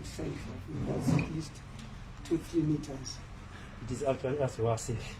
bit safe. That's at least 2-3 meters. It is actually us who are safe.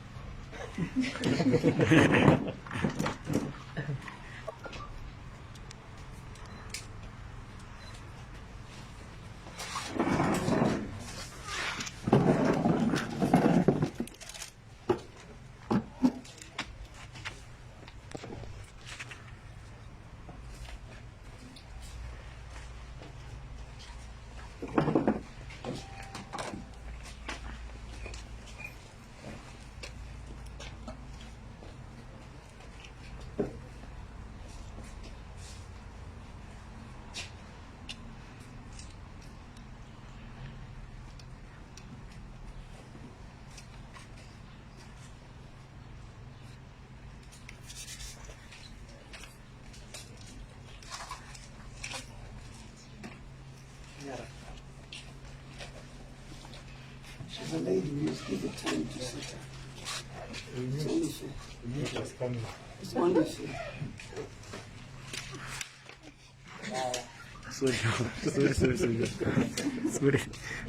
She's a lady, we must give her time to sit her. It's only fair. It's only fair.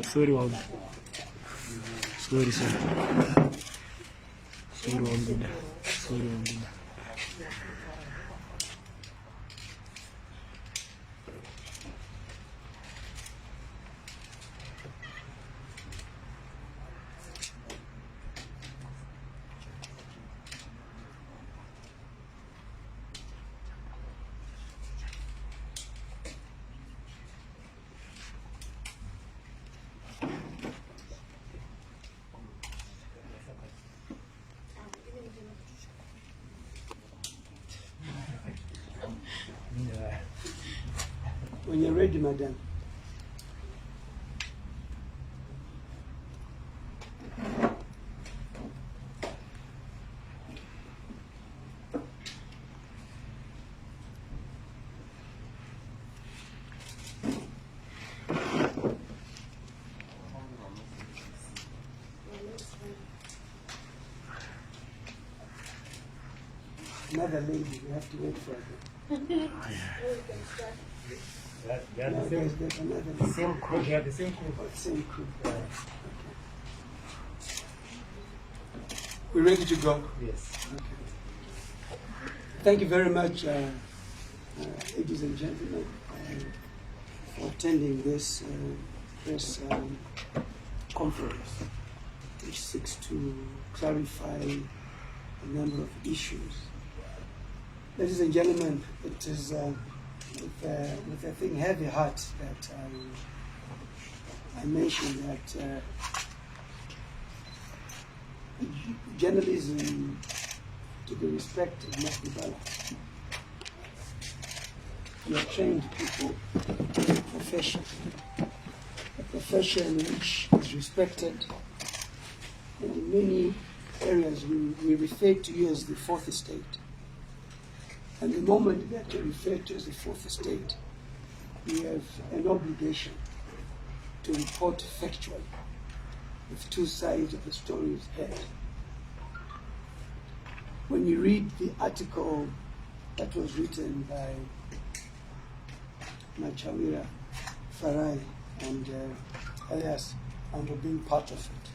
Sorry, Wang. Sorry. Sorry, Wang. When you're ready, madam. Another lady, we have to wait for her. They are the same crew. They are the same crew. Same crew. Okay. We're ready to go? Yes. Okay. Thank you very much, ladies and gentlemen, for attending this press conference, which seeks to clarify a number of issues. Ladies and gentlemen, it is with a thing heavy heart that I mentioned that journalism, to be respected, must be balanced. You are trained people in a profession which is respected, and in many areas we refer to you as the fourth estate. And the moment that you refer to as the fourth estate, we have an obligation to report factually with two sides of the story's head. When you read the article that was written by Machawira Farai and Elias, and being part of it,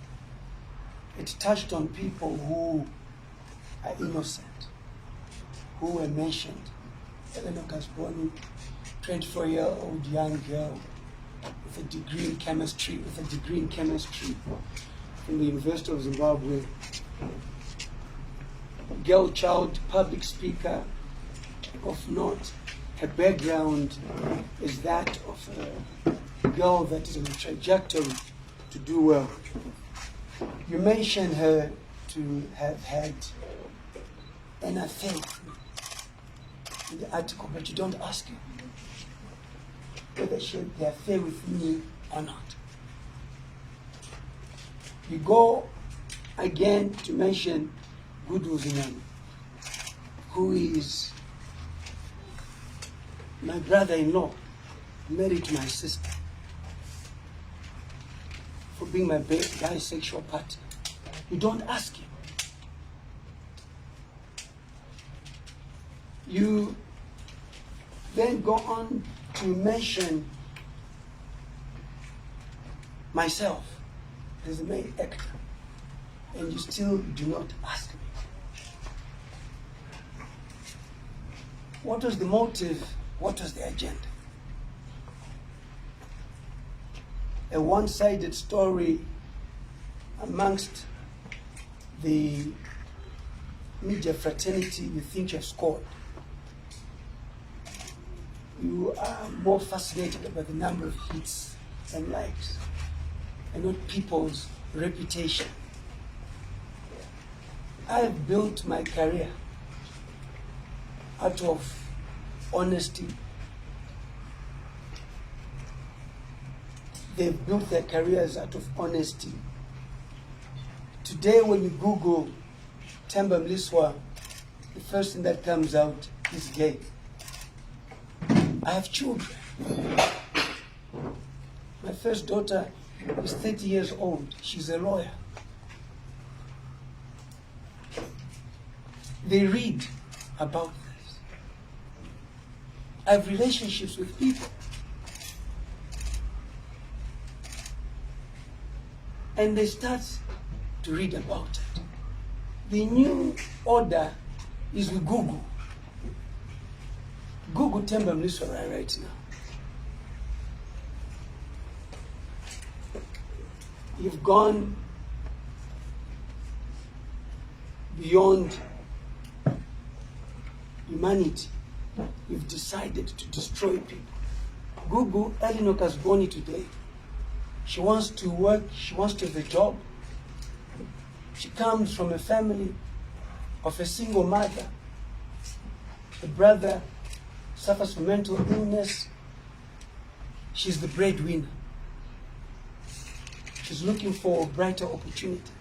it touched on people who are innocent, who were mentioned. Eleanor Gasboni, 24-year-old young girl with a degree in chemistry, from the University of Zimbabwe. Girl child, public speaker of note. Her background is that of a girl that is on a trajectory to do well. You mention her to have had an affair in the article, but you don't ask her whether she had the affair with me or not. You go again to mention Goodwill Zinani, who is my brother-in-law, married to my sister, for being my bisexual partner. You don't ask him. You then go on to mention myself as the main actor, and you still do not ask me. What was the motive? What was the agenda? A one-sided story amongst the media fraternity. You think you have scored. You are more fascinated about the number of hits and likes and not people's reputation. I've built my career out of honesty. They've built their careers out of honesty. Today, when you Google Temba Mliswa, the first thing that comes out is gay. I have children. My first daughter is 30 years old. She's a lawyer. They read about this. I have relationships with people. And they start to read about it. The new order is with Google. Google Temba Mliswa right now. You've gone beyond humanity. You've decided to destroy people. Google, Elinor Kasboni today, she wants to work, she wants to have a job. She comes from a family of a single mother. The brother suffers from mental illness. She's the breadwinner. She's looking for brighter opportunities.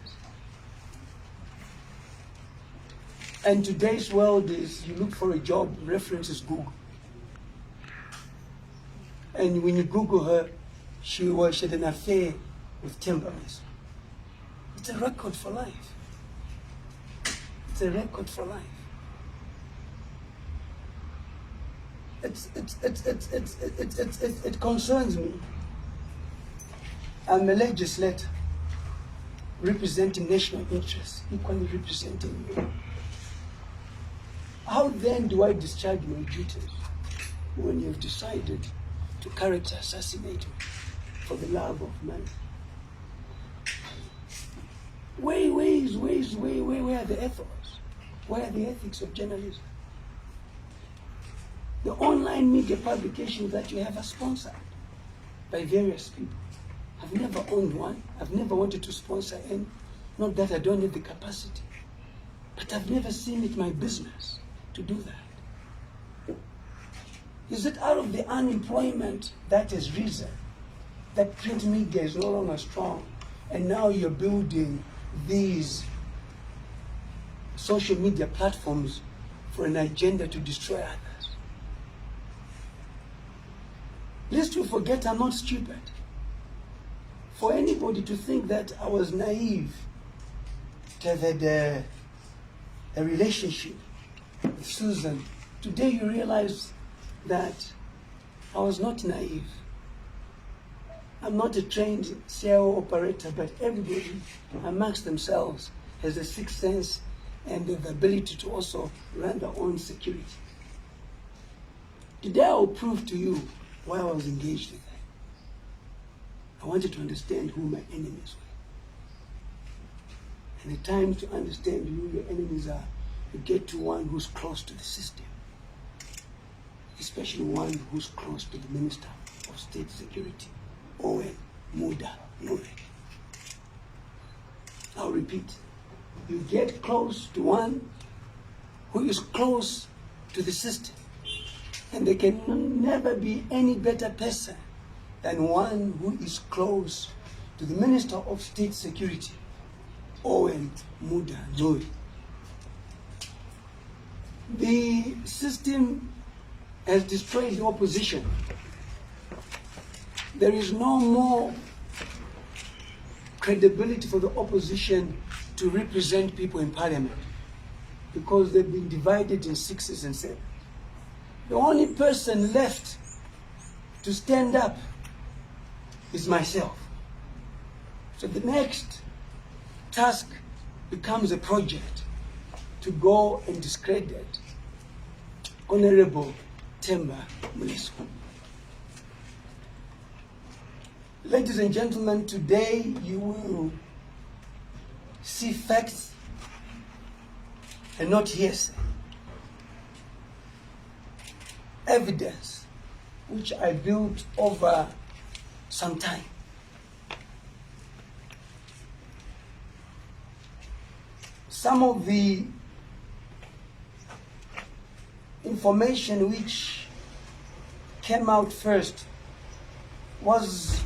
And today's world is, you look for a job, references Google. And when you Google her, she had an affair with Temba Mliswa. It's a record for life. It's a record for life. It concerns me. I'm a legislator representing national interests, equally representing you. How then do I discharge my duties when you've decided to character assassinate me for the love of money? Where are the ethos? Where are the ethics of journalism? The online media publications that you have are sponsored by various people. I've never owned one. I've never wanted to sponsor any. Not that I don't have the capacity, but I've never seen it my business to do that. Is it out of the unemployment that has risen that print media is no longer strong, and now you're building these social media platforms for an agenda to destroy others? Lest you forget, I'm not stupid. For anybody to think that I was naive to have had a relationship with Susan, today you realize that I was not naive. I'm not a trained CIO operator, but everybody amongst themselves has a sixth sense and the ability to also run their own security. Today I will prove to you why I was engaged in that. I wanted to understand who my enemies were. And the time to understand who your enemies are, you get to one who's close to the system, especially one who's close to the Minister of State Security, Owen Ncube. I'll repeat. You get close to one who is close to the system, and there can never be any better person than one who is close to the Minister of State Security, Owen Ncube. The system has destroyed the opposition. There is no more credibility for the opposition to represent people in parliament because they've been divided in sixes and sevens. The only person left to stand up is myself. So the next task becomes a project to go and discredit Honorable Temba Mliswa. Ladies and gentlemen, today you will see facts and not hearsay. Evidence which I built over some time. Some of the information which came out first was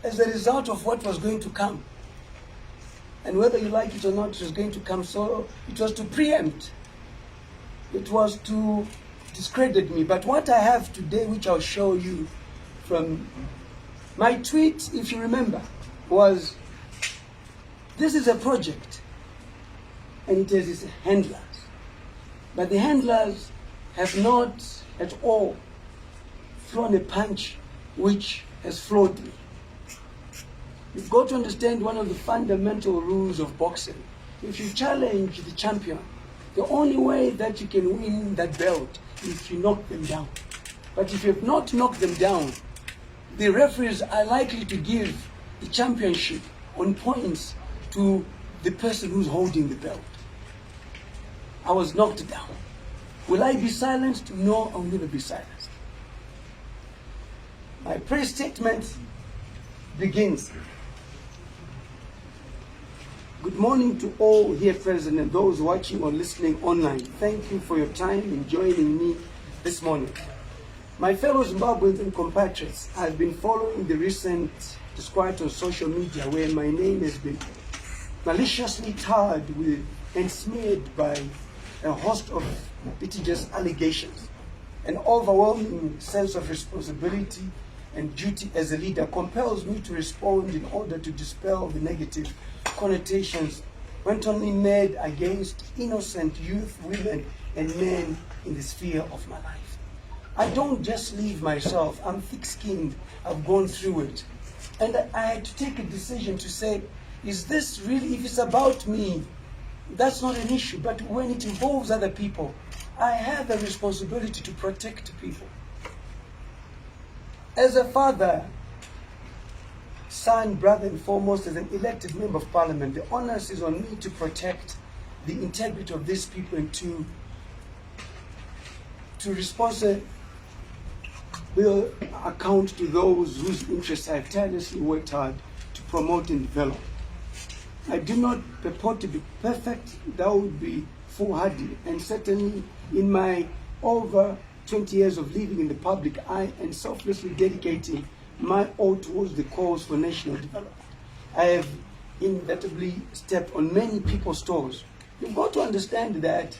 as a result of what was going to come. And whether you like it or not, it was going to come. So it was to preempt. It was to discredit me. But what I have today, which I'll show you from my tweet, if you remember, was this is a project and it has its handlers. But the handlers have not at all thrown a punch which has floored me. You've got to understand one of the fundamental rules of boxing. If you challenge the champion, the only way that you can win that belt is if you knock them down. But if you have not knocked them down, the referees are likely to give the championship on points to the person who's holding the belt. I was knocked down. Will I be silenced? No, I will never be silenced. My press statement begins. Good morning to all here present and those watching or listening online. Thank you for your time in joining me this morning. My fellow Zimbabweans and compatriots, I've been following the recent disquiet on social media where my name has been maliciously tarred with and smeared by a host of litigious allegations. An overwhelming sense of responsibility and duty as a leader compels me to respond in order to dispel the negative connotations wantonly made against innocent youth, women, and men in the sphere of my life. I don't just leave myself. I'm thick-skinned. I've gone through it. And I had to take a decision to say, is this really, if it's about me, that's not an issue. But when it involves other people, I have a responsibility to protect people. As a father, son, brother, and foremost, as an elected member of parliament, the onus is on me to protect the integrity of these people and to responsibly account to those whose interests I have tirelessly worked hard to promote and develop. I do not purport to be perfect. That would be foolhardy. And certainly in my over 20 years of living in the public eye and selflessly dedicating my all towards the cause for national development, I have inevitably stepped on many people's toes. You've got to understand that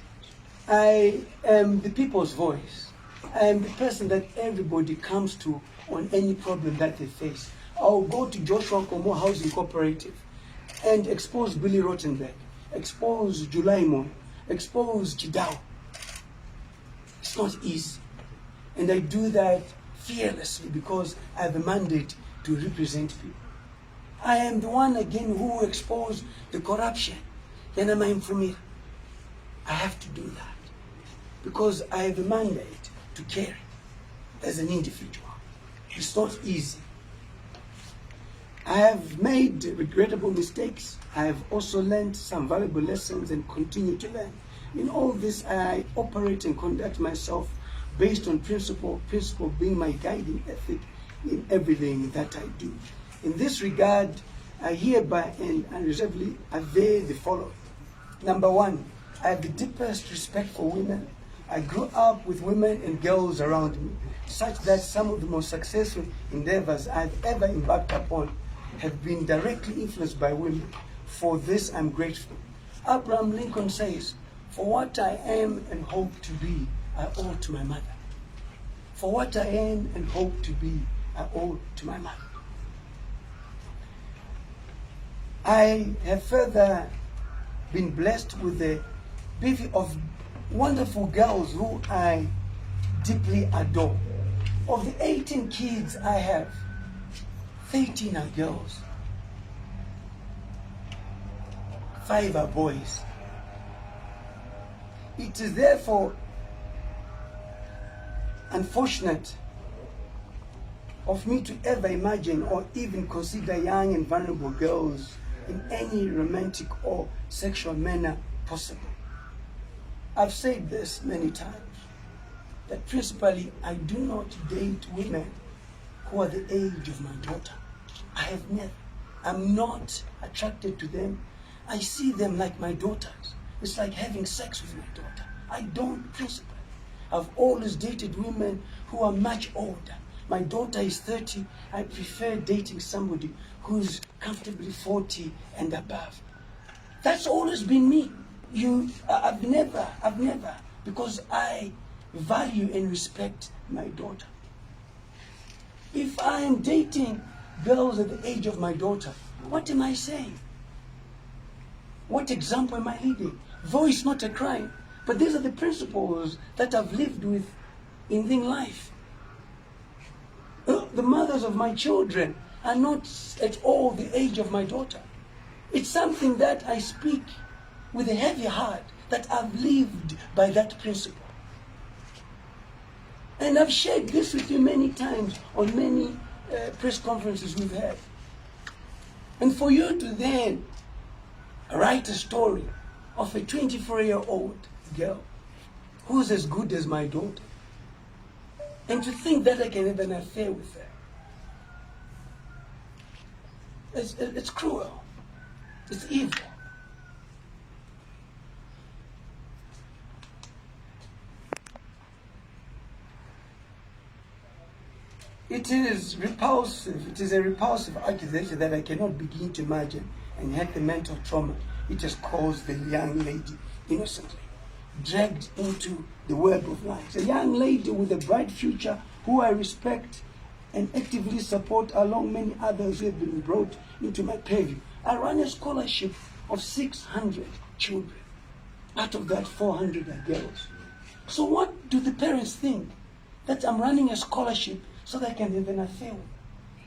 I am the people's voice. I am the person that everybody comes to on any problem that they face. I'll go to Joshua Nkomo Housing Cooperative and expose Billy Rottenberg, expose Julaimon, expose Chidao. It's not easy. And I do that fearlessly because I have a mandate to represent people. I am the one again who exposed the corruption. I have to do that because I have a mandate to carry as an individual. It's not easy. I have made regrettable mistakes. I have also learned some valuable lessons and continue to learn. In all this, I operate and conduct myself based on principle being my guiding ethic in everything that I do. In this regard, I hereby and unreservedly aver the following. Number one, I have the deepest respect for women. I grew up with women and girls around me, such that some of the most successful endeavors I've ever embarked upon have been directly influenced by women. For this, I'm grateful. Abraham Lincoln says, "For what I am and hope to be, I owe to my mother." For what I am and hope to be, I owe to my mother. I have further been blessed with a bevy of wonderful girls who I deeply adore. Of the 18 kids I have, 13 are girls. 5 are boys. It is therefore unfortunate of me to ever imagine or even consider young and vulnerable girls in any romantic or sexual manner possible. I've said this many times, that principally I do not date women who are the age of my daughter. I have never. I'm not attracted to them. I see them like my daughters. It's like having sex with my daughter. I don't principally. I've always dated women who are much older. My daughter is 30. I prefer dating somebody who's comfortably 40 and above. That's always been me. I've never, because I value and respect my daughter. If I am dating girls at the age of my daughter, what am I saying? What example am I leading? Though it's not a crime, but these are the principles that I've lived with in life. The mothers of my children are not at all the age of my daughter. It's something that I speak with a heavy heart, that I've lived by that principle. And I've shared this with you many times on many press conferences we've had. And for you to then write a story of a 24-year-old girl who's as good as my daughter, and to think that I can have an affair with her, it's cruel. It's evil. It is repulsive. It is a repulsive accusation that I cannot begin to imagine, and yet the mental trauma it has caused the young lady innocently dragged into the web of lies. A young lady with a bright future who I respect and actively support, along many others who have been brought into my purview. I run a scholarship of 600 children. Out of that, 400 are girls. So what do the parents think? That I'm running a scholarship so that I can have an affair with them?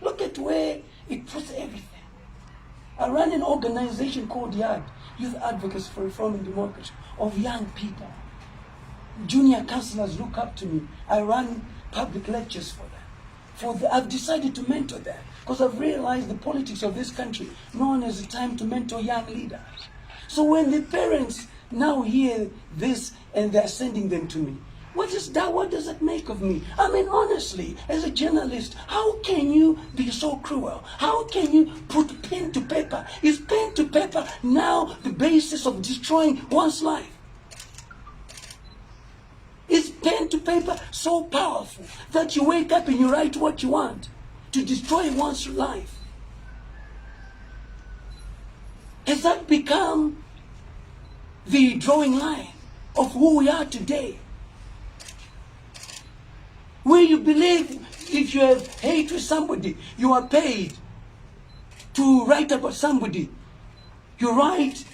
Look at where it puts everything. I run an organization called YAD, Youth Advocates for Reform and Democracy, of young people. Junior counselors look up to me. I run public lectures for them. I've decided to mentor them because I've realized the politics of this country. No one has the time to mentor young leaders. So when the parents now hear this and they're sending them to me, what does it make of me? I mean, honestly, as a journalist, how can you be so cruel? How can you put pen to paper? Is pen to paper now the basis of destroying one's life? Is pen to paper so powerful that you wake up and you write what you want to destroy one's life? Has that become the drawing line of who we are today? Where you believe if you have hate with somebody, you are paid to write about somebody. You write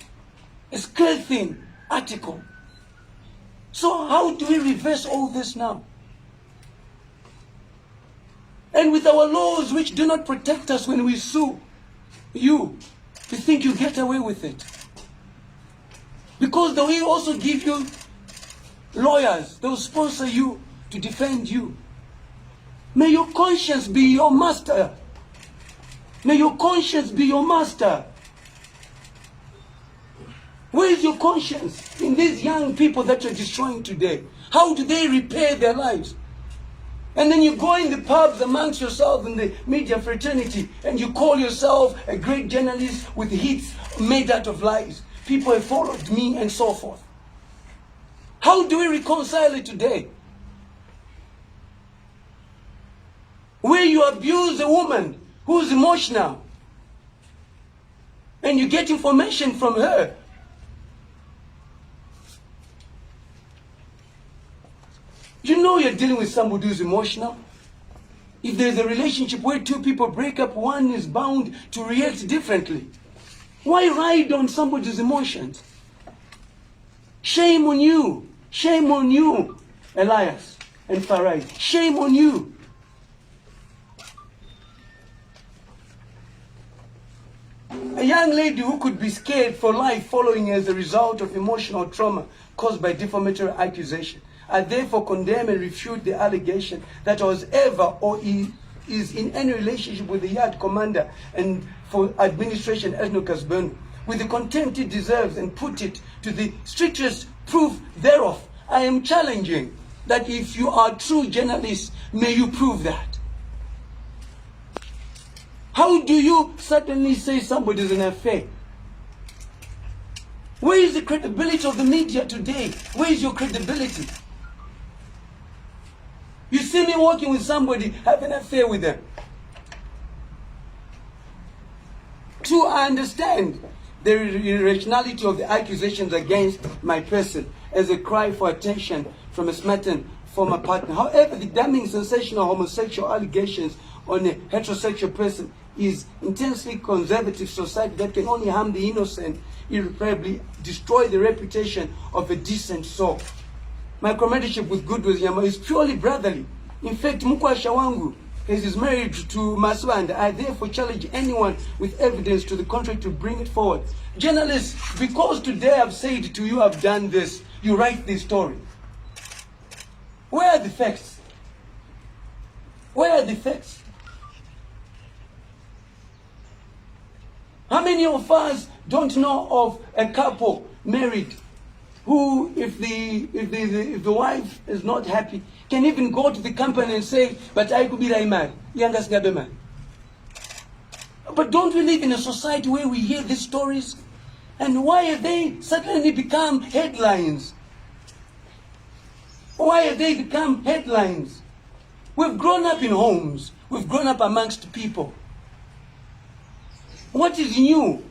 a scathing article. So how do we reverse all this now? And with our laws which do not protect us when we sue you think you get away with it. Because they will also give you lawyers. They will sponsor you to defend you. May your conscience be your master. May your conscience be your master. Where is your conscience in these young people that you're destroying today? How do they repair their lives? And then you go in the pubs amongst yourself in the media fraternity and you call yourself a great journalist with hits made out of lies. People have followed me and so forth. How do we reconcile it today? Where you abuse a woman who's emotional and you get information from her. You know you're dealing with somebody who's emotional. If there's a relationship where two people break up, one is bound to react differently. Why ride on somebody's emotions? Shame on you. Shame on you, Elias and Farai. Shame on you. A young lady who could be scared for life following as a result of emotional trauma caused by defamatory accusation. I therefore condemn and refute the allegation that I was ever or is in any relationship with the yard commander and for administration Ethnicus Benu with the contempt it deserves and put it to the strictest proof thereof. I am challenging that if you are true journalists, may you prove that. How do you suddenly say somebody is an affair? Where is the credibility of the media today? Where is your credibility? You see me walking with somebody, have an affair with them. True, I understand the irrationality of the accusations against my person as a cry for attention from a smitten former partner. However, the damning sensational homosexual allegations on a heterosexual person is intensely conservative society that can only harm the innocent, irreparably destroy the reputation of a decent soul. My comradeship with Goodwill Nyama is purely brotherly. In fact, Mukwasha wangu is married to Mliswa, and I therefore challenge anyone with evidence to the contrary to bring it forward. Journalists, because today I've said to you I've done this, you write this story. Where are the facts? Where are the facts? How many of us don't know of a couple married who, if the wife is not happy, can even go to the company and say, but I could be like man, youngest man. But don't we live in a society where we hear these stories? And why have they suddenly become headlines? Why have they become headlines? We've grown up in homes. We've grown up amongst people. What is new?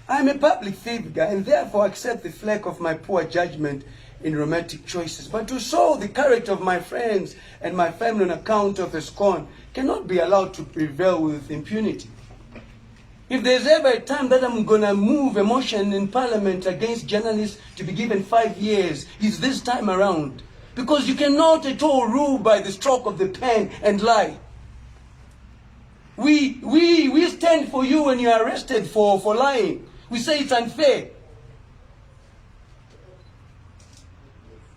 I'm a public figure and therefore accept the flake of my poor judgment in romantic choices. But to show the character of my friends and my family on account of a scorn cannot be allowed to prevail with impunity. If there's ever a time that I'm going to move a motion in Parliament against journalists to be given 5 years, it's this time around. Because you cannot at all rule by the stroke of the pen and lie. We stand for you when you're arrested for lying. We say it's unfair.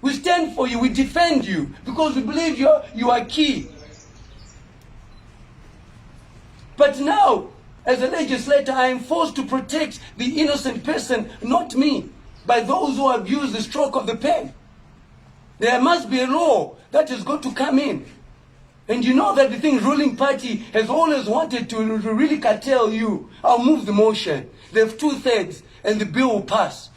We stand for you, we defend you, because we believe you are key. But now, as a legislator, I am forced to protect the innocent person, not me, by those who abuse the stroke of the pen. There must be a law that is going to come in. And you know that the thing ruling party has always wanted to really curtail you. I'll move the motion. They have 2/3 and the bill will pass.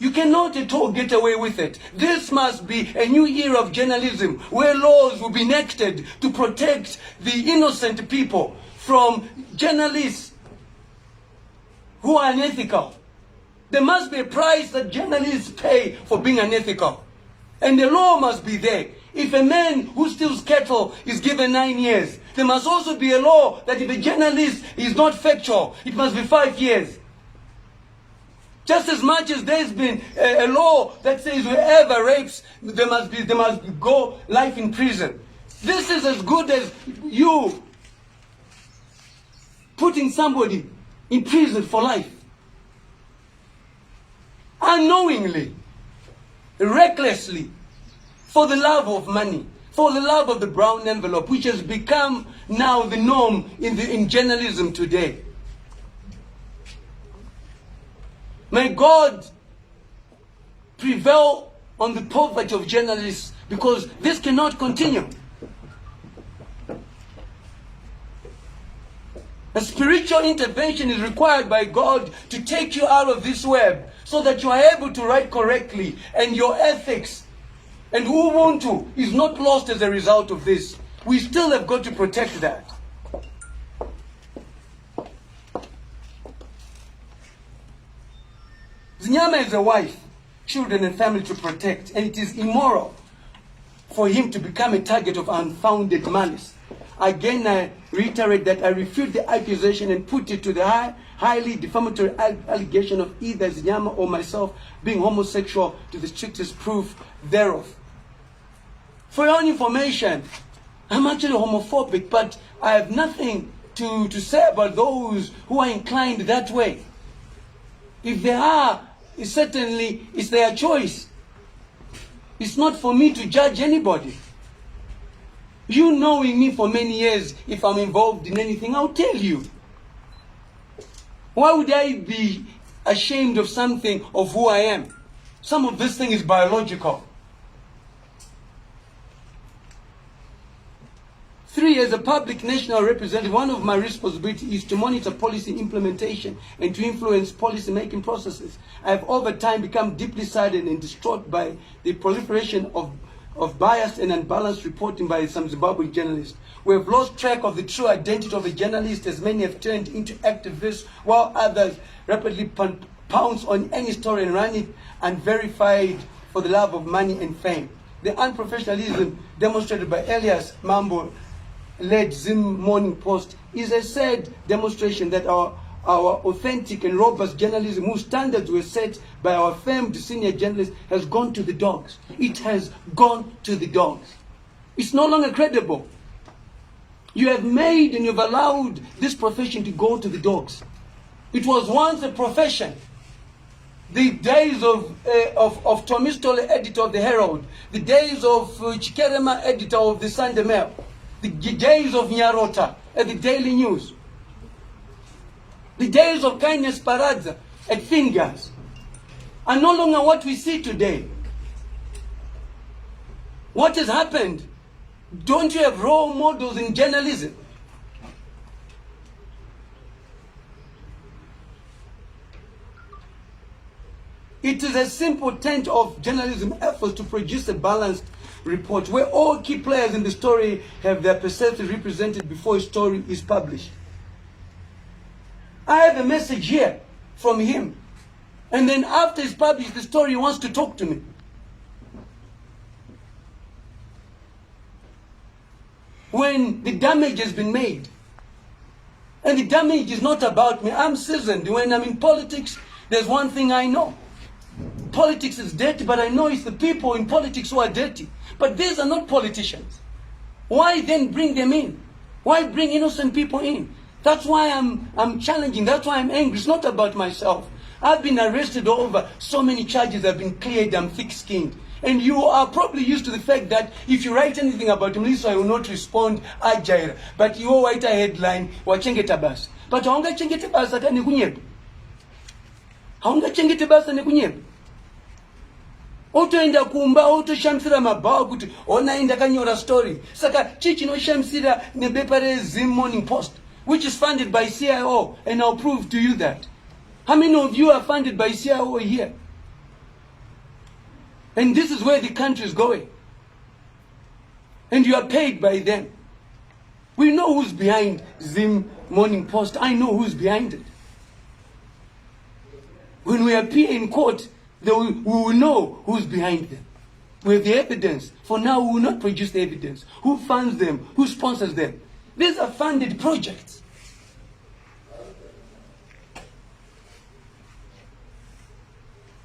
You cannot at all get away with it. This must be a new era of journalism where laws will be enacted to protect the innocent people from journalists who are unethical. There must be a price that journalists pay for being unethical. And the law must be there. If a man who steals cattle is given 9 years, there must also be a law that if a journalist is not factual, it must be 5 years. Just as much as there's been a law that says whoever rapes, there must go life in prison. This is as good as you putting somebody in prison for life. Unknowingly, recklessly, for the love of money, for the love of the brown envelope, which has become now the norm in journalism today. May God prevail on the poverty of journalists, because this cannot continue. A spiritual intervention is required by God to take you out of this web so that you are able to write correctly and your ethics and Ubuntu is not lost as a result of this. We still have got to protect that. Zinyama is a wife, children and family to protect, and it is immoral for him to become a target of unfounded malice. Again, I reiterate that I refute the accusation and put it to the highly defamatory allegation of either Zinyama or myself being homosexual to the strictest proof thereof. For your own information, I'm actually homophobic, but I have nothing to say about those who are inclined that way. If they are, certainly it's their choice. It's not for me to judge anybody. You knowing me for many years, if I'm involved in anything, I'll tell you. Why would I be ashamed of something of who I am? Some of this thing is biological. 3, as a public national representative, one of my responsibilities is to monitor policy implementation and to influence policy-making processes. I have over time become deeply saddened and distraught by the proliferation of biased and unbalanced reporting by some Zimbabwean journalists. We have lost track of the true identity of a journalist, as many have turned into activists, while others rapidly pounce on any story and run it unverified for the love of money and fame. The unprofessionalism demonstrated by Elias Mambo-led Zim Morning Post is a sad demonstration that our authentic and robust journalism, whose standards were set by our famed senior journalists, has gone to the dogs. It has gone to the dogs. It's no longer credible. You have made and you've allowed this profession to go to the dogs. It was once a profession. The days of Tomistole, editor of the Herald, the days of Chikerema, editor of the Sunday Mail, the days of Nyarota at the Daily News, the days of Kindness Paradza at Fingers are no longer what we see today. What has happened? Don't you have role models in journalism? It is a simple tent of journalism efforts to produce a balanced report where all key players in the story have their perspective represented before a story is published. I have a message here from him, and then after it's published the story, he wants to talk to me. When the damage has been made, and the damage is not about me. I'm seasoned. When I'm in politics, there's one thing I know. Politics is dirty, but I know it's the people in politics who are dirty. But these are not politicians. Why then bring them in? Why bring innocent people in? That's why I'm challenging. That's why I'm angry. It's not about myself. I've been arrested over so many charges. I've been cleared. I'm thick-skinned. And you are probably used to the fact that if you write anything about Mliswa, I will not respond agile. But you write a headline, wachengeta basi. But haunga chengete basi ata nikunyebe. Haunga chengete basi nikunyebe. Otoenda kumba, otoshamsira mabawa kuti onaenda kanyora story. Saka chichi no shamsira nebepare Zim Morning Post, which is funded by CIO, and I'll prove to you that. How many of you are funded by CIO here? And this is where the country is going. And you are paid by them. We know who's behind Zim Morning Post. I know who's behind it. When we appear in court, we will know who's behind them. We have the evidence. For now, we will not produce the evidence. Who funds them? Who sponsors them? These are funded projects.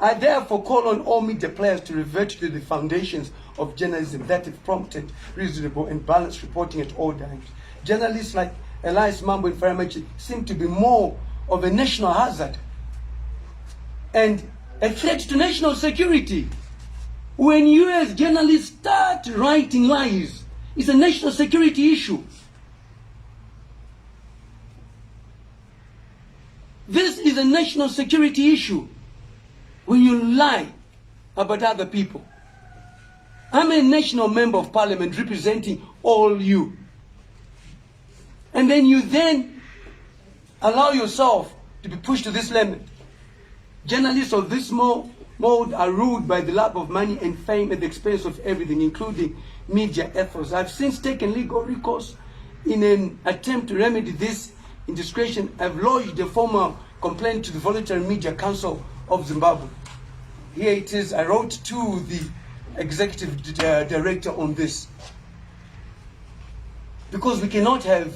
I therefore call on all media players to revert to the foundations of journalism that have prompted reasonable and balanced reporting at all times. Journalists like Elias Mambo and Faramachi seem to be more of a national hazard and a threat to national security. When you as journalists start writing lies, it's a national security issue. This is a national security issue. When you lie about other people. I'm a national member of parliament representing all you. And then you then allow yourself to be pushed to this limit. Journalists of this mode are ruled by the love of money and fame at the expense of everything, including media ethos. I've since taken legal recourse in an attempt to remedy this indiscretion. I've lodged a formal complaint to the Voluntary Media Council of Zimbabwe. Here it is. I wrote to the executive director on this. Because we cannot have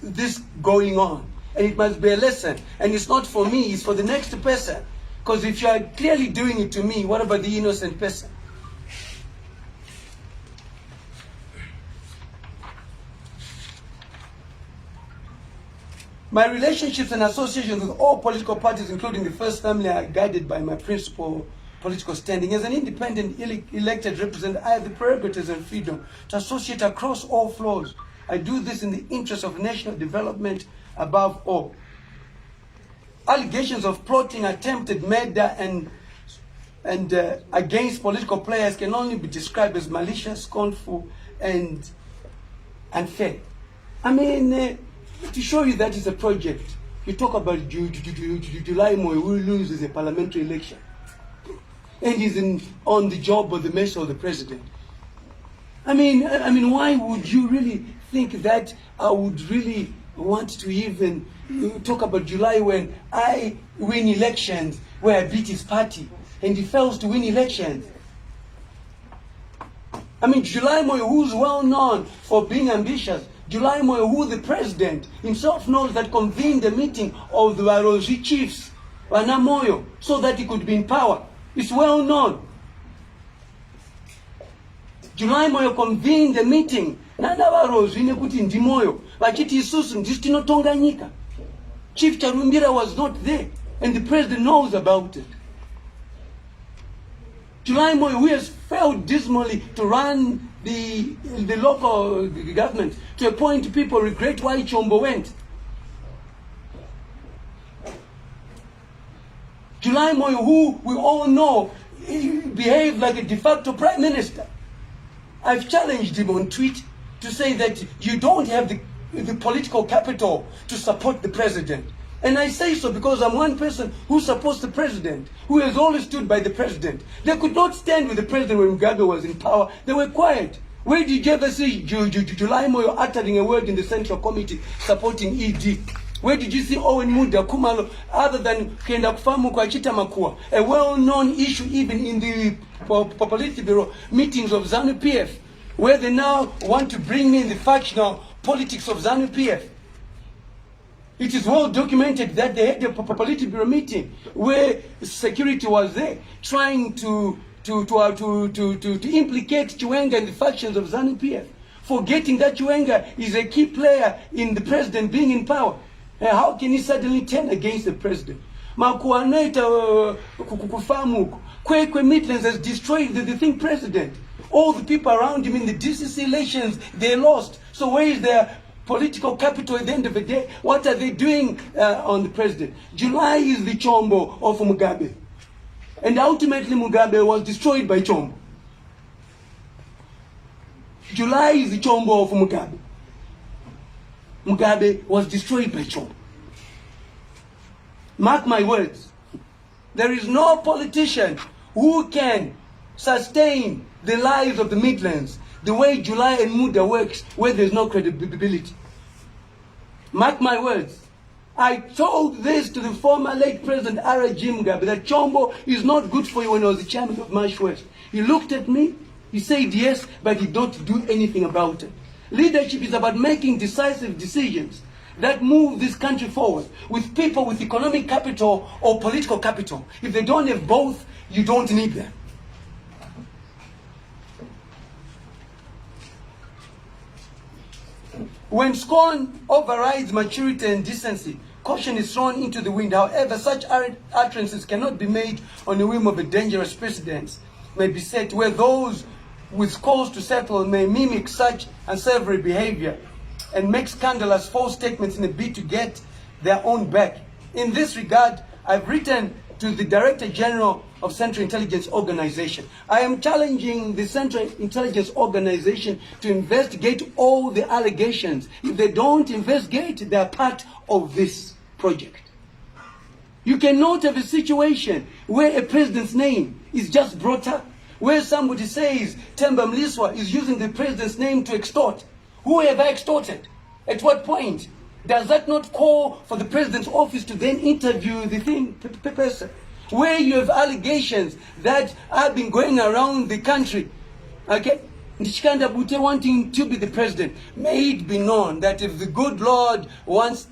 this going on. And it must be a lesson. And it's not for me, it's for the next person. Because if you are clearly doing it to me, what about the innocent person? My relationships and associations with all political parties, including the First Family, are guided by my principal political standing. As an independent elected representative, I have the prerogatives and freedom to associate across all floors. I do this in the interest of national development above all. Allegations of plotting, attempted murder, and against political players can only be described as malicious, scornful, and unfair. I mean, to show you that it's a project, you talk about July Moyo, who loses a parliamentary election, and he's on the job of the mayor or the president. I mean, why would you really think that I would really want to even talk about July when I win elections where I beat his party and he fails to win elections? I mean, July Moyo, who's well known for being ambitious, July Moyo, who the president himself knows that convened a meeting of the Warozi chiefs, Wana Moyo, so that he could be in power. It's well known. July Moyo convened a meeting. Nana Warozi nekuti ndimoyo. Vachiti isusu ndistinotonganyika. Chief Charumbira was not there, and the president knows about it. July Moyo, who has failed dismally to run the local government to a point people regret why Chombo went. July Moyo, who we all know behaved like a de facto prime minister. I've challenged him on tweet to say that you don't have the political capital to support the president. And I say so because I'm one person who supports the president, who has always stood by the president. They could not stand with the president when Mugabe was in power. They were quiet. Where did you ever see July Moyo uttering a word in the Central Committee supporting ED? Where did you see Owen Ncube, Kumalo, other than Kenda Kufamu kwa Chita Makua, a well-known issue even in the Politburo meetings of ZANU-PF, where they now want to bring in the factional politics of ZANU-PF? It is well documented that they had a Politburo meeting where security was there trying to implicate Chiwenga and the factions of ZANU-PF, forgetting that Chiwenga is a key player in the president being in power. How can he suddenly turn against the president? Makuaneta kufamu Kwekwe Midlands has destroyed the thing president. All the people around him in the DCC elections, they lost. So where is their political capital at the end of the day? What are they doing on the president? July is the Chombo of Mugabe. And ultimately Mugabe was destroyed by Chombo. July is the Chombo of Mugabe. Mugabe was destroyed by Chombo. Mark my words. There is no politician who can sustain the lives of the Midlands the way July and Muda works, where there's no credibility. Mark my words. I told this to the former late President R.G. Mugabe that Chombo is not good for you when I was the chairman of March West. He looked at me, he said yes, but he don't do anything about it. Leadership is about making decisive decisions that move this country forward with people with economic capital or political capital. If they don't have both, you don't need them. When scorn overrides maturity and decency, caution is thrown into the wind. However, such utterances cannot be made on the whim of a dangerous precedent may be set where those with cause to settle may mimic such unsavory behavior and make scandalous false statements in a bid to get their own back. In this regard, I've written to the Director General of Central Intelligence Organization. I am challenging the Central Intelligence Organization to investigate all the allegations. If they don't investigate, they are part of this project. You cannot have a situation where a president's name is just brought up, where somebody says Temba Mliswa is using the president's name to extort. Who have I extorted? At what point? Does that not call for the president's office to then interview the person? Where you have allegations that have been going around the country, okay? Ndishikanda Bute wanting to be the president. May it be known that if the good Lord wants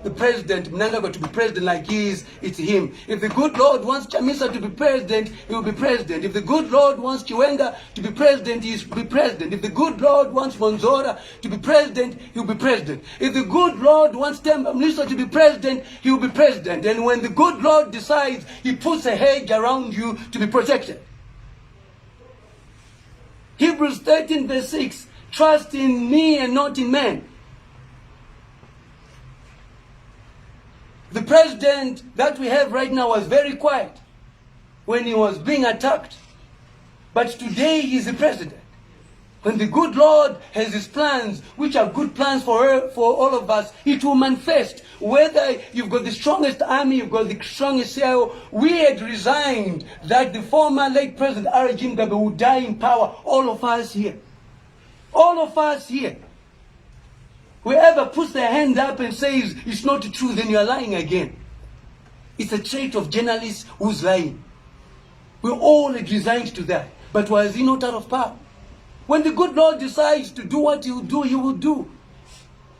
the president, Mnangagwa, to be president like he is, it's him. If the good Lord wants Chamisa to be president, he will be president. If the good Lord wants Chiwenga to be president, he will be president. If the good Lord wants Monzora to be president, he will be president. If the good Lord wants Temba Mliswa to be president, he will be president. And when the good Lord decides, he puts a hedge around you to be protected. Hebrews 13 verse 6, trust in me and not in men. The president that we have right now was very quiet when he was being attacked. But today he is the president. When the good Lord has his plans, which are good plans for all of us, it will manifest. Whether you've got the strongest army, you've got the strongest CIO, we had resigned that the former late President R.G. Mugabe would die in power. All of us here. All of us here. Whoever puts their hand up and says it's not true, then you are lying again. It's a trait of journalists who's lying. We all had resigned to that. But was he not out of power? When the good Lord decides to do what he will do.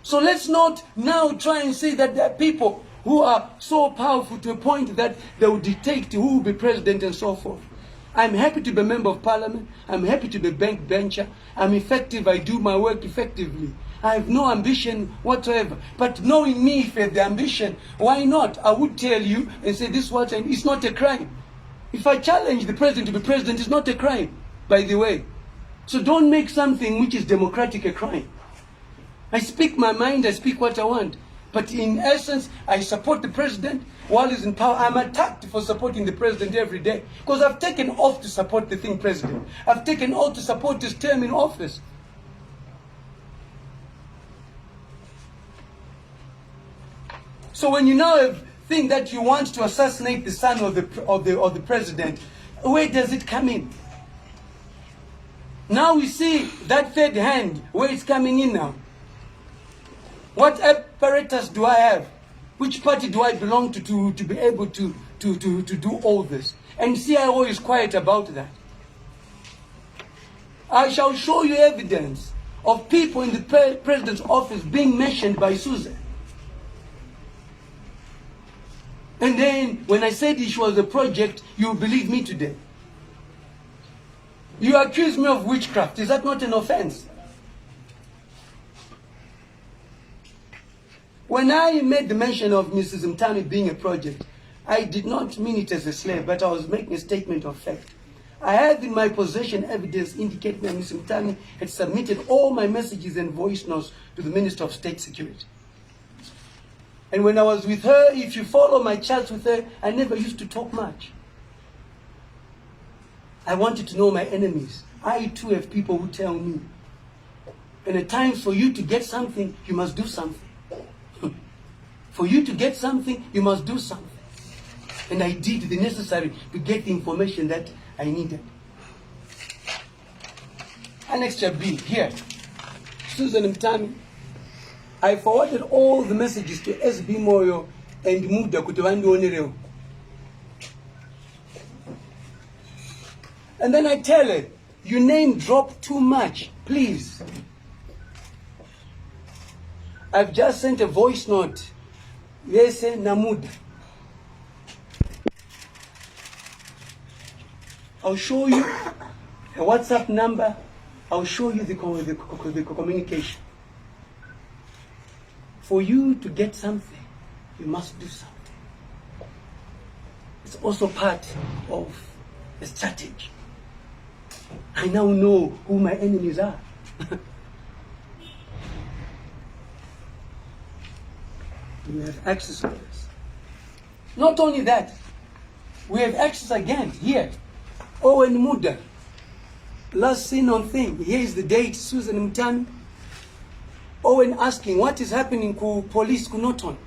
So let's not now try and say that there are people who are so powerful to a point that they will dictate who will be president and so forth. I'm happy to be a member of parliament. I'm happy to be a bank bencher. I'm effective. I do my work effectively. I have no ambition whatsoever. But knowing me, if I have the ambition, why not? I would tell you and say this what, and it's not a crime. If I challenge the president to be president, it's not a crime, by the way. So don't make something which is democratic a crime. I speak my mind, I speak what I want. But in essence, I support the president while he's in power. I'm attacked for supporting the president every day. Because I've taken oath to support the thing president. I've taken oath to support his term in office. So when you now think that you want to assassinate the son of the president, where does it come in? Now we see that third hand, where it's coming in now. What apparatus do I have? Which party do I belong to be able to do all this? And CIO is quiet about that. I shall show you evidence of people in the president's office being mentioned by Susan. And then, when I said it was a project, you believe me today. You accuse me of witchcraft. Is that not an offense? When I made the mention of Mrs. Mtami being a project, I did not mean it as a slave, but I was making a statement of fact. I have in my possession evidence indicating that Mrs. Mtami had submitted all my messages and voice notes to the Minister of State Security. And when I was with her, if you follow my chats with her, I never used to talk much. I wanted to know my enemies. I too have people who tell me. And at times for you to get something, you must do something. For you to get something, you must do something. And I did the necessary to get the information that I needed. Annexure B, here. Susan Mtami. I forwarded all the messages to SB Moyo and Muda Kutewandi Onireo. And then I tell her, you name drop too much, please. I've just sent a voice note. Yes, Namuda. I'll show you a WhatsApp number. I'll show you the communication. For you to get something, you must do something. It's also part of a strategy. I now know who my enemies are. We have access to this. Not only that, we have access again here. Owen Muda, last seen on thing. Here is the date, Susan Mtami. Owen asking, what is happening to police ku Norton?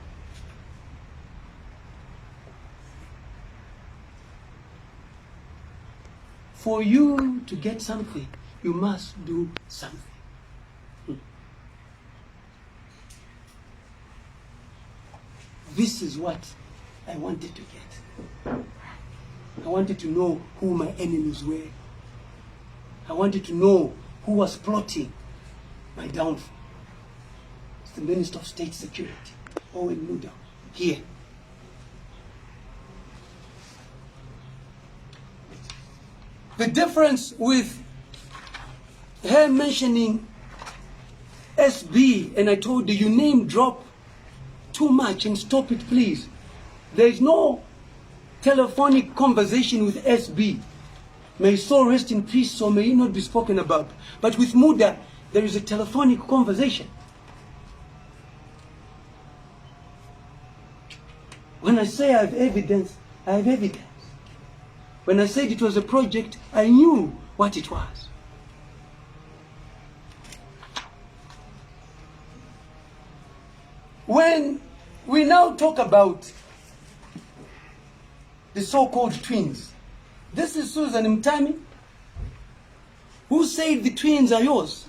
For you to get something, you must do something. This is what I wanted to get. I wanted to know who my enemies were. I wanted to know who was plotting my downfall. It's the Minister of State Security. Owen Ncube here. The difference with her mentioning SB, and I told you, name drop too much and stop it, please. There is no telephonic conversation with SB. May his soul rest in peace, so may he not be spoken about. But with Muda, there is a telephonic conversation. When I say I have evidence, I have evidence. When I said it was a project, I knew what it was. When we now talk about the so-called twins, this is Susan Mtami, who said the twins are yours.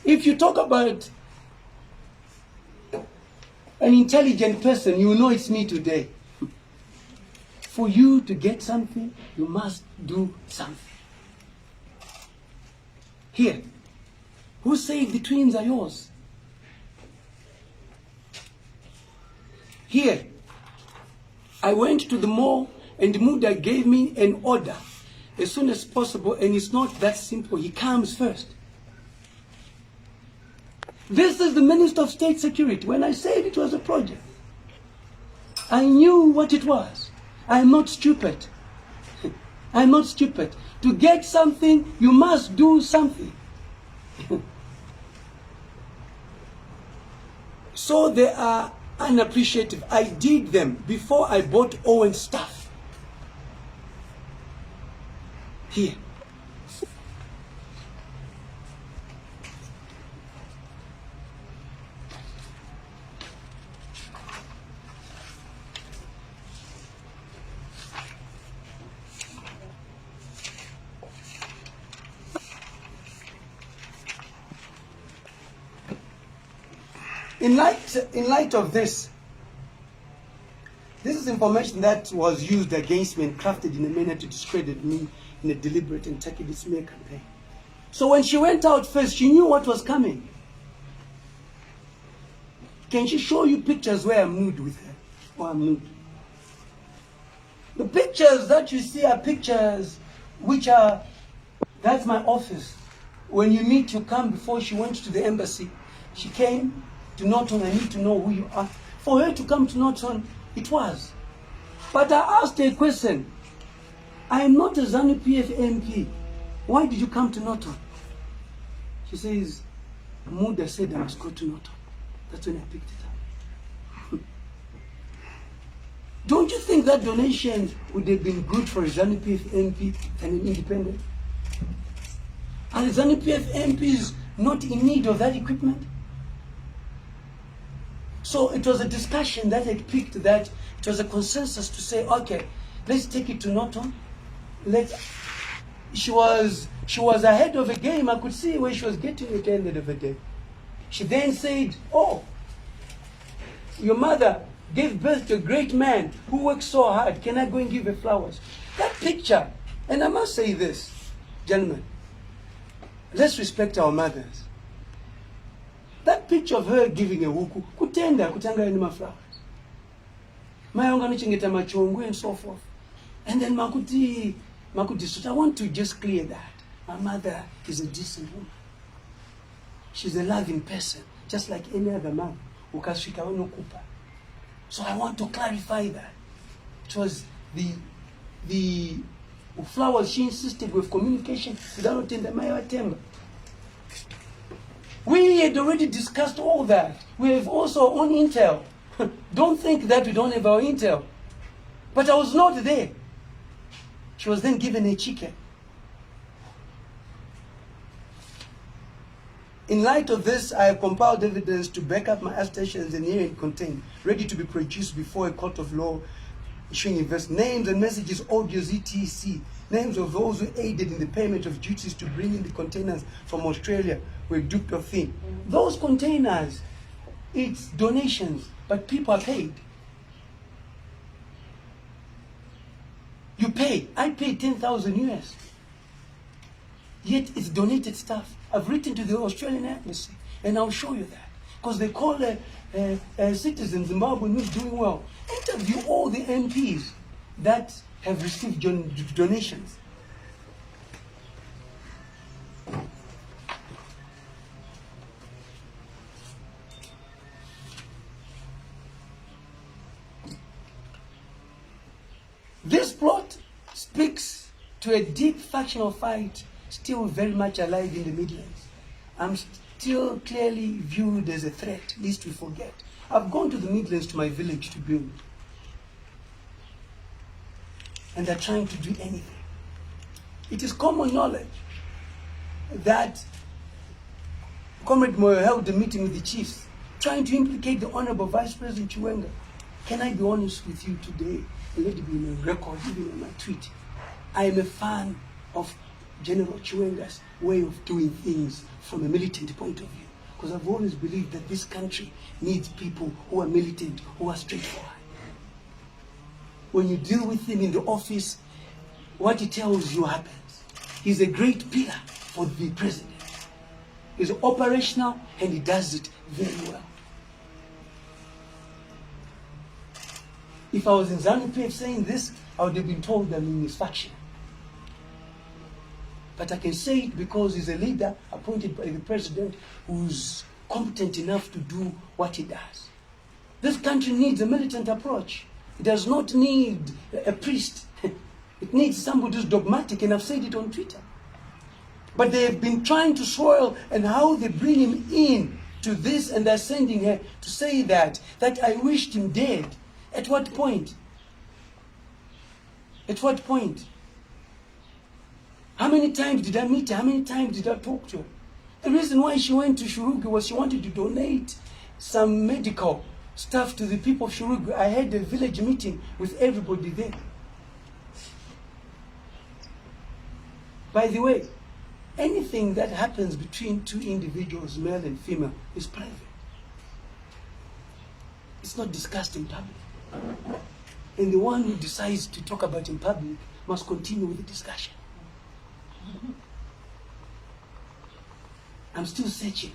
If you talk about an intelligent person, you know it's me today. For you to get something, you must do something. Here, who said the twins are yours? Here, I went to the mall and Muda gave me an order as soon as possible, and it's not that simple. He comes first. This is the Minister of State Security. When I said it was a project, I knew what it was. I'm not stupid. I'm not stupid. To get something, you must do something. So they are unappreciative. I did them before I bought Owen's stuff. Here. In light of this is information that was used against me and crafted in a manner to discredit me in a deliberate and tacky smear campaign. So when she went out first, she knew what was coming. Can she show you pictures where I'm nude with her? Or I'm nude? The pictures that you see are pictures which are, that's my office. When you meet, you come before she went to the embassy. She came to Norton. I need to know who you are. For her to come to Norton, it was. But I asked her a question. I am not a ZANU-PF MP. Why did you come to Norton? She says, Muda said I must go to Norton. That's when I picked it up. Don't you think that donation would have been good for a ZANU-PF MP and an independent? Are the ZANU-PF MPs not in need of that equipment? So it was a discussion that had picked that. It was a consensus to say, okay, let's take it to Norton. She was ahead of the game. I could see where she was getting at the end of the day. She then said, oh, your mother gave birth to a great man who worked so hard. Can I go and give her flowers? That picture, and I must say this, gentlemen, let's respect our mothers. That picture of her giving a huku, kutanga any flowers. Mayonga nichengeta machongwe and so forth. And then makuti, so I want to just clear that. My mother is a decent woman. She's a loving person, just like any other man. So I want to clarify that. It was the flowers she insisted with communication without Temba. We had already discussed all that. We have also on intel. Don't think that we don't have our intel. But I was not there. She was then given a chicken. In light of this, I have compiled evidence to back up my assertions and herein contained, ready to be produced before a court of law, issuing invest names and messages, audios, etc. Names of those who aided in the payment of duties to bring in the containers from Australia were duped of thing. Those containers, it's donations, but people are paid. You pay. I pay 10,000 US. Yet it's donated stuff. I've written to the Australian embassy, and I'll show you that. because they call a citizen Zimbabwe who's doing well. Interview all the MPs that have received donations. This plot speaks to a deep factional fight still very much alive in the Midlands. I'm still clearly viewed as a threat, lest we forget. I've gone to the Midlands, to my village, to build. And they're trying to do anything. It is common knowledge that Comrade Moyo held a meeting with the chiefs, trying to implicate the Honorable Vice President Chiwenga. Can I be honest with you today? And let it be in a record, even on my tweet. I am a fan of General Chiwenga's way of doing things from a militant point of view. Because I've always believed that this country needs people who are militant, who are straightforward. When you deal with him in the office, what he tells you happens. He's a great pillar for the president. He's operational and he does it very well. If I was in ZANU-PF saying this, I would have been told I'm in his faction. But I can say it because he's a leader appointed by the president who's competent enough to do what he does. This country needs a militant approach. It does not need a priest. It needs somebody who's dogmatic, and I've said it on Twitter. But they have been trying to soil, and how they bring him in to this, and they're sending her to say that I wished him dead. At what point? At what point? How many times did I meet her? How many times did I talk to her? The reason why she went to Shurugi was she wanted to donate some medical stuff to the people of Shurugi. I had a village meeting with everybody there. By the way, anything that happens between two individuals, male and female, is private. It's not discussed in public. And the one who decides to talk about in public must continue with the discussion. I'm still searching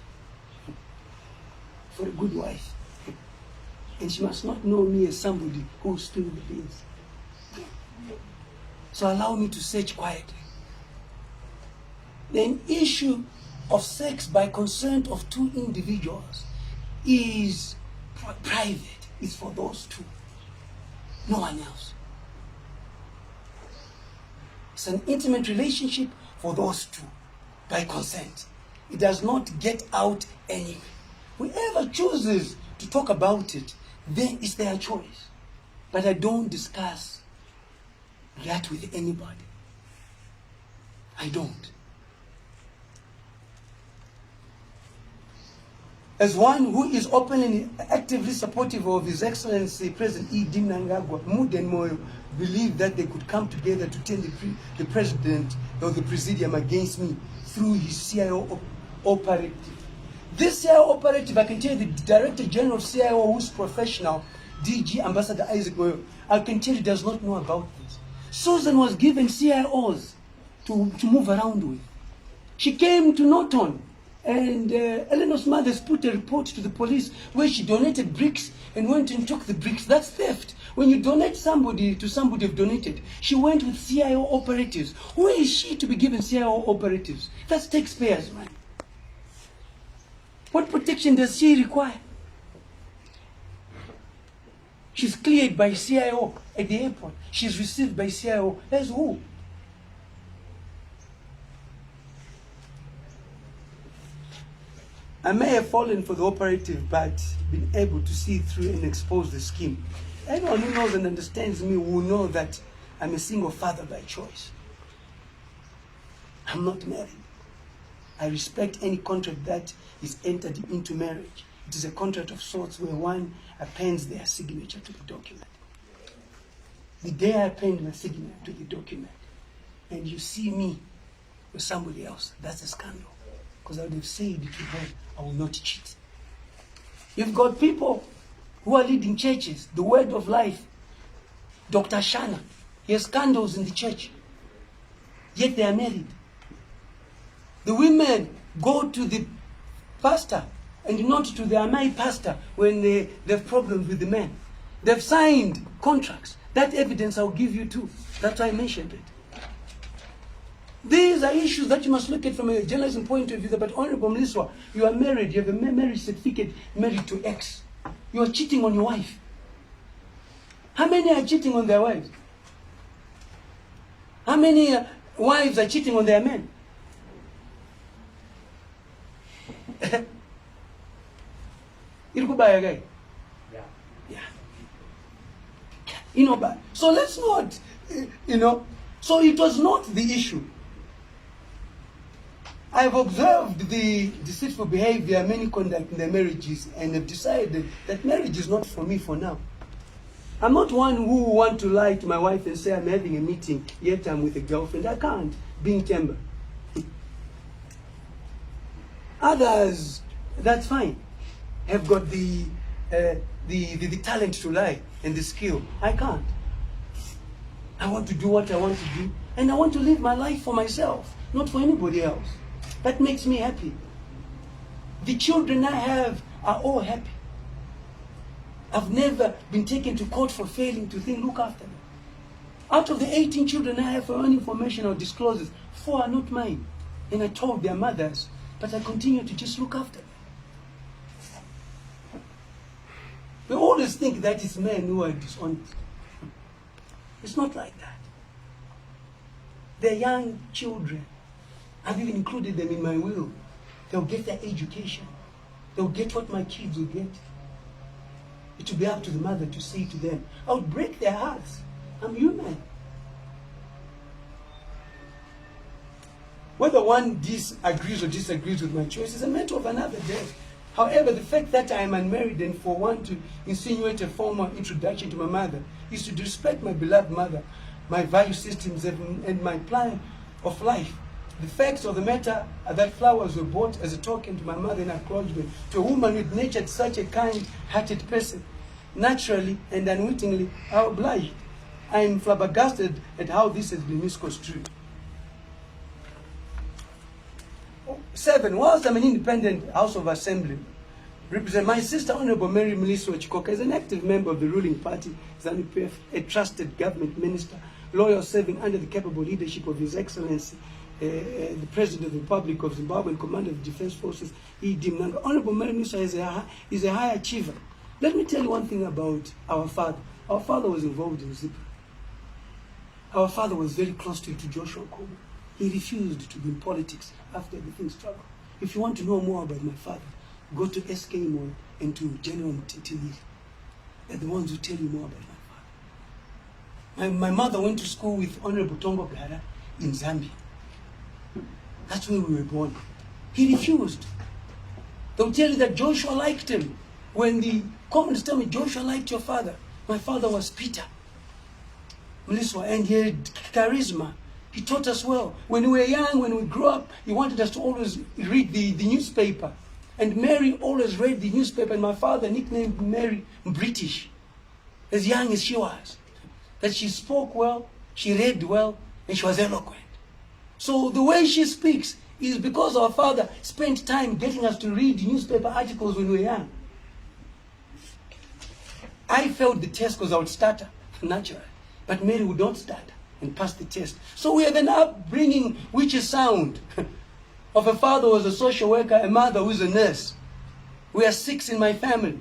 for a good wife. And she must not know me as somebody who spills the beans. So allow me to search quietly. The issue of sex by consent of two individuals is private. It's for those two. No one else. It's an intimate relationship for those two by consent. It does not get out anyway. Whoever chooses to talk about it, then it's their choice. But I don't discuss that with anybody. I don't. As one who is openly and actively supportive of His Excellency President E. D. Mnangagwa, Mood and Moyo believed that they could come together to turn the president or the presidium against me through his CIO operative. This CIO operative, I can tell you, the Director General of CIO, who's professional, DG Ambassador Isaac Moyo, I can tell you does not know about this. Susan was given CIOs to move around with. She came to Norton. And Eleanor's mother's put a report to the police where she donated bricks and went and took the bricks. That's theft. When you donate somebody to somebody you've donated, she went with CIO operatives. Who is she to be given CIO operatives? That's taxpayers' money. What protection does she require? She's cleared by CIO at the airport. She's received by CIO. As who? I may have fallen for the operative, but been able to see through and expose the scheme. Anyone who knows and understands me will know that I'm a single father by choice. I'm not married. I respect any contract that is entered into marriage. It is a contract of sorts where one appends their signature to the document. The day I append my signature to the document, and you see me with somebody else, that's a scandal. Because I would have said to her, I will not cheat. You've got people who are leading churches, the Word of Life. Dr. Shana, he has scandals in the church, yet they are married. The women go to the pastor and not to the Amai pastor when they have problems with the men. They've signed contracts. That evidence I'll give you too. That's why I mentioned it. These are issues that you must look at from a journalism point of view. But Honorable Mliswa, you are married, you have a marriage certificate, married to X. You are cheating on your wife. How many are cheating on their wives? How many wives are cheating on their men? Irukubaya guy. Yeah. You know, but so let's not, so it was not the issue. I've observed the deceitful behavior many conduct in their marriages and have decided that marriage is not for me for now. I'm not one who want to lie to my wife and say I'm having a meeting, yet I'm with a girlfriend. I can't, being Temba. Others, that's fine, have got the talent to lie and the skill. I can't. I want to do what I want to do, and I want to live my life for myself, not for anybody else. That makes me happy. The children I have are all happy. I've never been taken to court for failing to look after them. Out of the 18 children I have, for own information or disclosures, 4 are not mine. And I told their mothers, but I continue to just look after them. We always think that it's men who are dishonest. It's not like that. They're young children. I've even included them in my will. They'll get their education. They'll get what my kids will get. It will be up to the mother to say to them, I would break their hearts. I'm human. Whether one agrees or disagrees with my choice is a matter of another day. However, the fact that I am unmarried and for one to insinuate a formal introduction to my mother is to disrespect my beloved mother, my value systems and my plan of life. The facts of the matter are that flowers were bought as a token to my mother in acknowledgement to a woman with nature such a kind-hearted person. Naturally and unwittingly, I obliged. I am flabbergasted at how this has been misconstrued. 7. Whilst I'm an independent House of Assembly, represent my sister Honorable Mary Mliswa Chikoka is an active member of the ruling party, ZANU-PF, a trusted government minister, loyal, serving under the capable leadership of His Excellency, the President of the Republic of Zimbabwe and Commander of the Defense Forces, E.D. Mnanga. Honorable Mary Mliswa is a high achiever. Let me tell you one thing about our father. Our father was involved in Zimbabwe. Our father was very close to Joshua Nkomo. He refused to be in politics after everything struggle. If you want to know more about my father, go to SK Mall and to General Mtiti. They're the ones who tell you more about my father. My mother went to school with Honorable Tongo Blada in Zambia. That's where we were born. He refused. They'll tell you that Joshua liked him. When the communists tell me, Joshua liked your father, my father was Peter Mliswa, and he had charisma. He taught us well. When we were young, when we grew up, he wanted us to always read the newspaper. And Mary always read the newspaper, and my father nicknamed Mary British, as young as she was. That she spoke well, she read well, and she was eloquent. So the way she speaks is because our father spent time getting us to read newspaper articles when we were young. I failed the test because I would stutter, naturally. But Mary would not stutter and pass the test. So we have an upbringing which is sound. Of a father who was a social worker, a mother who is a nurse. We are 6 in my family.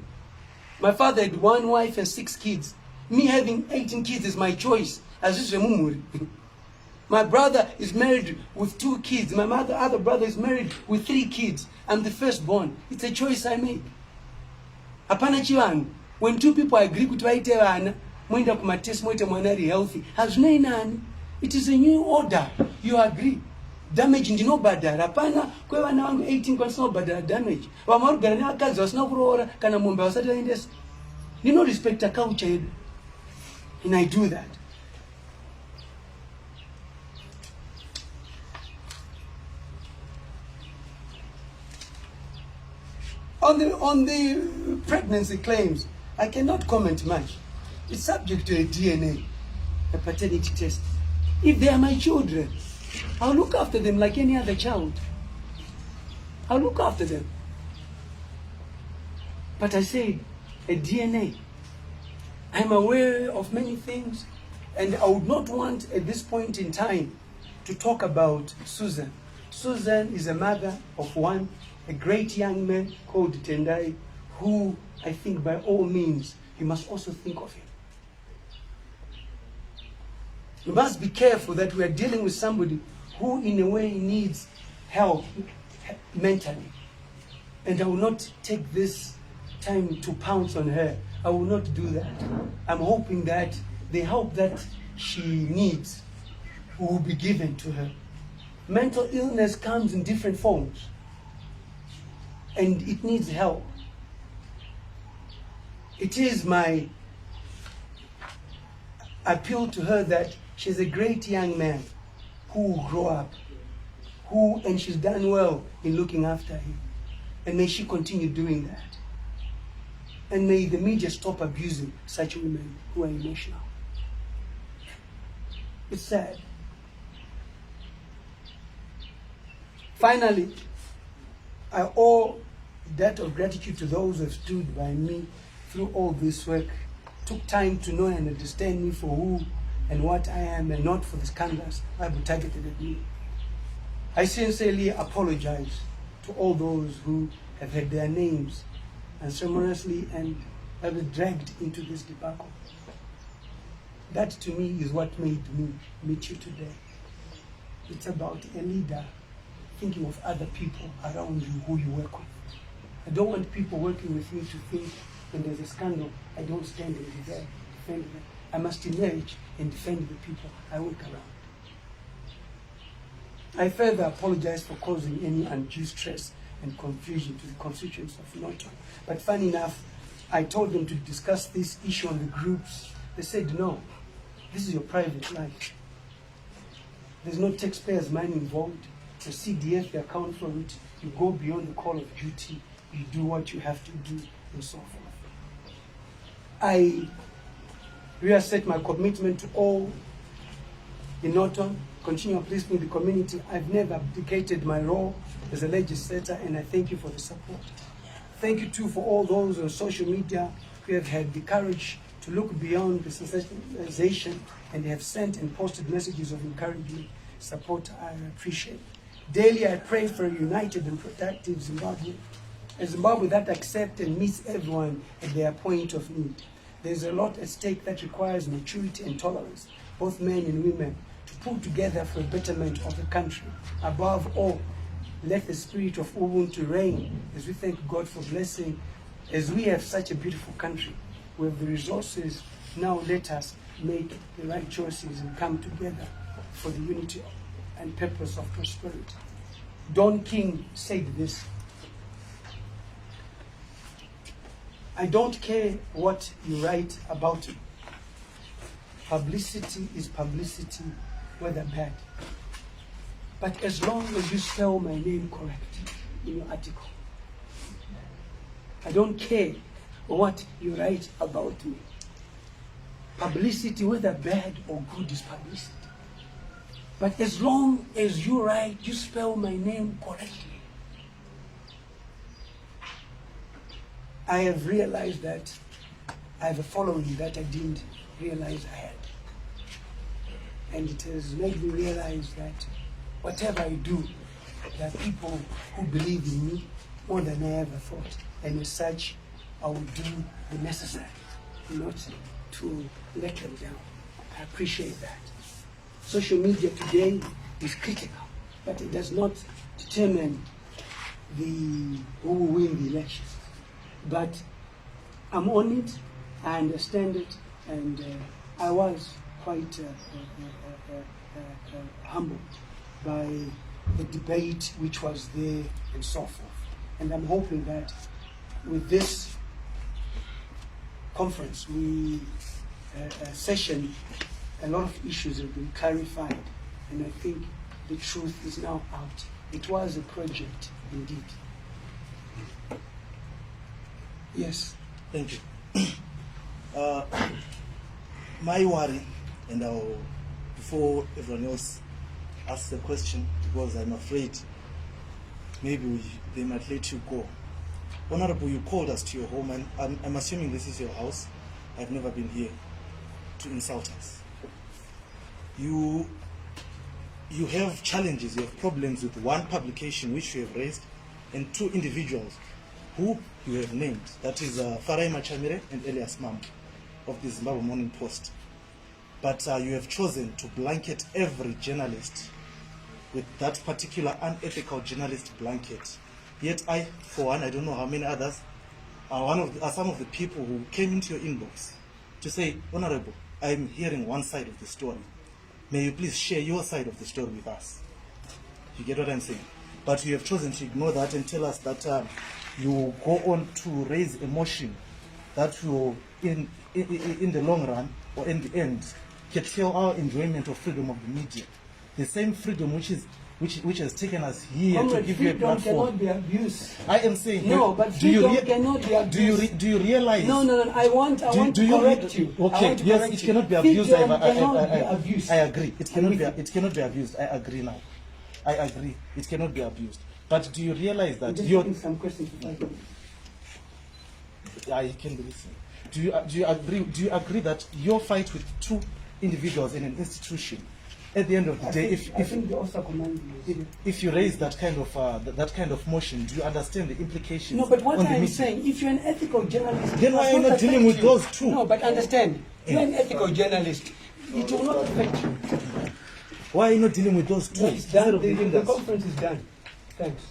My father had 1 wife and 6 kids. Me having 18 kids is my choice. My brother is married with 2 kids. My other brother is married with 3 kids. I'm the firstborn. It's a choice I make. Hapana chiwangu. When 2 people agree kuti vaite vana, mwenda kumatest mwete mwanari healthy. Hazvinei nani. It is a new order. You agree. Damage ndinobhadhara. Hapana kwevana vangu 18 kwanisina kubhadhara damage. Vamwe varikugara nevakadzi vasina kuroora kana mombe vasati vaendesa. Ndinorespekta culture yedu. And I do that. On the pregnancy claims, I cannot comment much. It's subject to a DNA, a paternity test. If they are my children, I'll look after them like any other child. I'll look after them. But I said, a DNA. I'm aware of many things, and I would not want at this point in time to talk about Susan. Susan is a mother of one, a great young man called Tendai, who I think by all means, you must also think of him. You must be careful that we are dealing with somebody who in a way needs help mentally. And I will not take this time to pounce on her. I will not do that. I'm hoping that the help that she needs will be given to her. Mental illness comes in different forms, and it needs help. It is my appeal to her that she's a great young man who will grow up, and she's done well in looking after him. And may she continue doing that. And may the media stop abusing such women who are emotional. It's sad. Finally, I owe a debt of gratitude to those who have stood by me through all this work, took time to know and understand me for who and what I am, and not for the scandals I've been targeted at me. I sincerely apologize to all those who have had their names unceremoniously and have been dragged into this debacle. That to me is what made me meet you today. It's about a leader thinking of other people around you who you work with. I don't want people working with me to think when there's a scandal, I don't stand and be there, defend them. I must emerge and defend the people I work around. I further apologize for causing any undue stress and confusion to the constituents of Norton. But funny enough, I told them to discuss this issue on the groups. They said, no, this is your private life. There's no taxpayers' money involved. The CDF, they account for it. You go beyond the call of duty. You do what you have to do, and so forth. I reassert my commitment to all in Norton, continue uplifting the community. I've never abdicated my role as a legislator, and I thank you for the support. Thank you too for all those on social media who have had the courage to look beyond the sensationalization and have sent and posted messages of encouragement, support. I appreciate. Daily I pray for a united and productive Zimbabwe, a Zimbabwe that accepts and meets everyone at their point of need. There's a lot at stake that requires maturity and tolerance, both men and women, to pull together for a betterment of the country. Above all, let the spirit of Ubuntu reign as we thank God for blessing. As we have such a beautiful country, we have the resources. Now let us make the right choices and come together for the unity and purpose of prosperity. Don King said this: I don't care what you write about me. Publicity is publicity, whether bad. But as long as you spell my name correctly in your article, I don't care what you write about me. Publicity, whether bad or good, is publicity. But as long as you write, you spell my name correctly. I have realized that I have a following that I didn't realize I had. And it has made me realize that whatever I do, there are people who believe in me more than I ever thought. And as such, I will do the necessary not to let them down. I appreciate that. Social media today is critical, but it does not determine who will win the election. But I'm on it, I understand it, and I was quite humbled by the debate which was there and so forth. And I'm hoping that with this conference, session, a lot of issues have been clarified, and I think the truth is now out. It was a project indeed. Yes. Thank you. My worry, and I'll, before everyone else asks the question, because I'm afraid maybe they might let you go. Honorable, you called us to your home, and I'm assuming this is your house. I've never been here to insult us. You have challenges, you have problems with one publication which you have raised, and two individuals who you have named. That is Farai Machamire and Elias Mam of the Zimbabwe Morning Post. But you have chosen to blanket every journalist with that particular unethical journalist blanket. Yet I, for one, I don't know how many others, are some of the people who came into your inbox to say, Honorable, I'm hearing one side of the story. May you please share your side of the story with us? You get what I'm saying? But you have chosen to ignore that and tell us that you go on to raise a motion that will, in the long run or in the end, curtail our enjoyment of freedom of the media. The same freedom which has taken us here to give you a platform. Freedom cannot be abused. I am saying no, but freedom cannot be abused. Do you realize? No. I want to correct you. Okay, yes, it cannot be abused. Freedom cannot be abused. I agree. It cannot be abused. I agree now. I agree. It cannot be abused. But do you realize that you're some questions to find? I can be listening. Do you agree that your fight with two individuals in an institution, at the end of the day, if you raise that kind of motion, do you understand the implications? No, but what I'm saying, if you're an ethical journalist, then why are you not dealing with those two? No, but understand, you're an ethical journalist. It will not affect you. Why are you not dealing with those two? No, it's done. The conference is done. Thanks.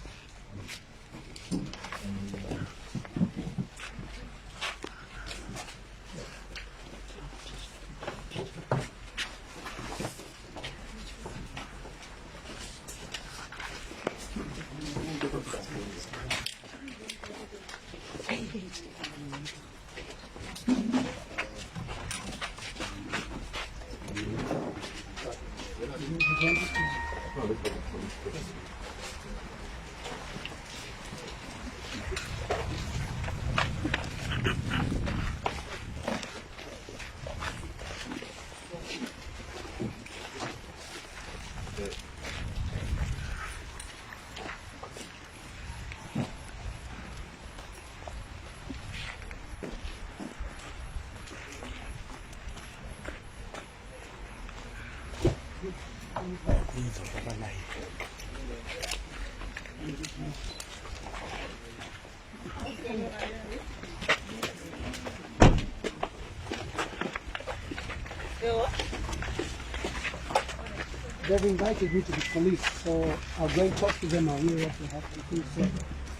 They've invited me to the police, so I'll go and talk to them. I'll hear what they have to say.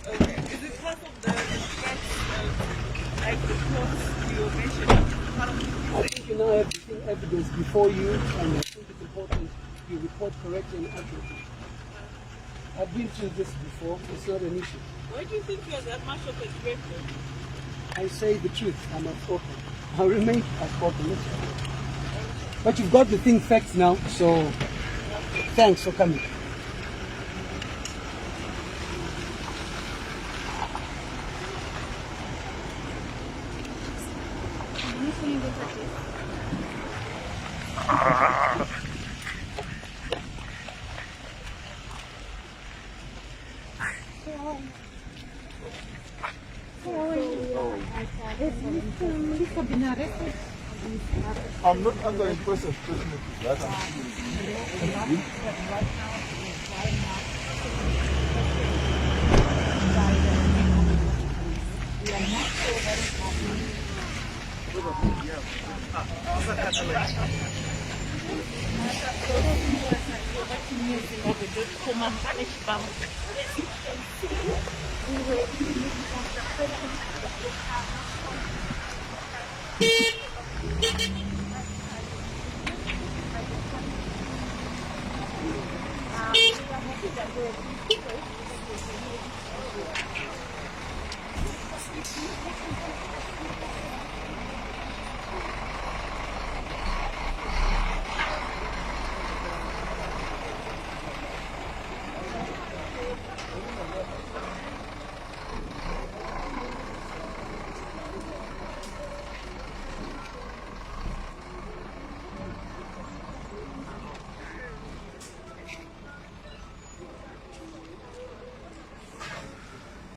Okay. Is it part of the like the course you mentioned? I think you now have evidence before you, and I think it's important you report correctly and accurately. I've been through this before. It's not an issue. Why do you think you're that much of a threat? I say the truth. I'm outspoken. I'll remain outspoken. But you've got the thing facts now, so thanks for coming. I'm not under impressive treatment with that.